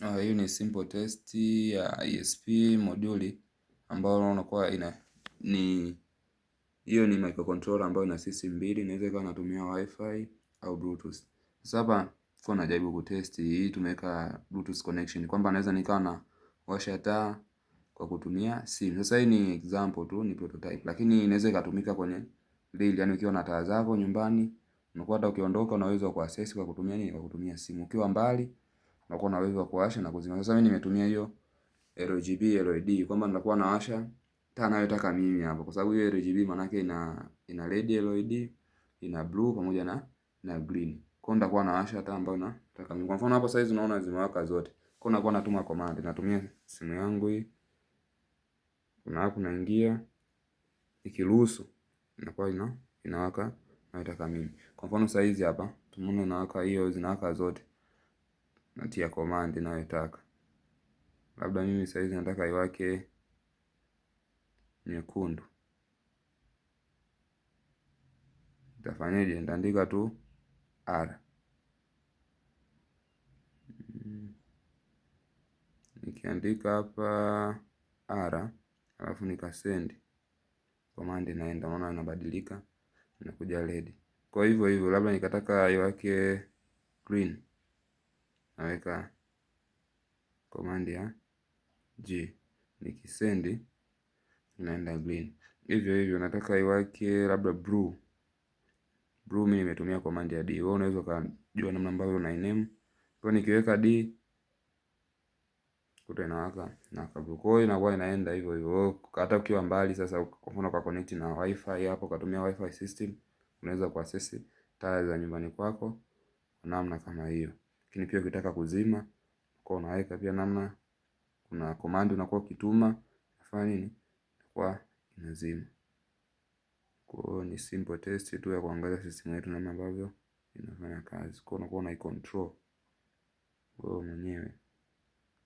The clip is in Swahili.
Hiyo ni simple test ya ESP moduli ambayo unakuwa hiyo ni microcontroller ambayo ina system mbili, inaweza ikawa inatumia wifi au bluetooth. Sasa hapa kwa najaribu kutest hii, tumeweka bluetooth connection kwamba naweza nikawa na washa taa kwa kutumia simu. Sasa hii ni example tu, ni prototype, lakini inaweza ikatumika kwenye real, yani ukiwa na taa zako nyumbani, unakuwa hata ukiondoka unaweza kuaccess kwa kutumia nini? Kwa kutumia simu. Ukiwa mbali unakuwa na uwezo wa kuwasha na kuzima. Sasa mimi nimetumia hiyo RGB LED kwamba nitakuwa nawasha taa ninayotaka mimi hapo, kwa sababu hiyo RGB maana yake ina red LED, ina blue pamoja na green. Kwa hiyo nitakuwa nawasha taa ambayo nataka mimi. Kwa mfano hapo sasa hizi unaona zimewaka zote. Kwa hiyo nakuwa natuma command, natumia simu yangu hii. Kuna hapo naingia, ikiruhusu inakuwa inawaka nataka mimi. Kwa mfano sasa hizi hapa tumeona inawaka, hiyo zinawaka zote. Natia command ninayotaka. Labda mimi sasa hizi nataka iwake nyekundu. Nitafanyaje? Nitaandika tu R. Nikiandika hapa R alafu nikasend command, inaenda, maana inabadilika, inakuja red. Kwa hivyo hivyo, labda nikataka iwake green, naweka command ya G, nikisend inaenda green. Hivyo hivyo nataka iwake labda blue. Blue mimi nimetumia command ya D. Wewe unaweza kujua namna ambavyo una name. Kwa nikiweka D kuta inawaka na blue. Kwa hiyo inakuwa inaenda hivyo hivyo. Hata ukiwa mbali sasa, kwa mfano kwa connect na wifi hapo, katumia wifi system, unaweza kuaccess taa za nyumbani kwako namna kama hiyo. Lakini pia ukitaka kuzima, kwa unaweka pia namna, kuna command unakuwa ukituma inafanya nini? Kwa inazima. Kwa hiyo ni simple test tu ya kuangalia system yetu namna ambavyo inafanya kazi. Kwa hiyo unakuwa unaicontrol wewe mwenyewe.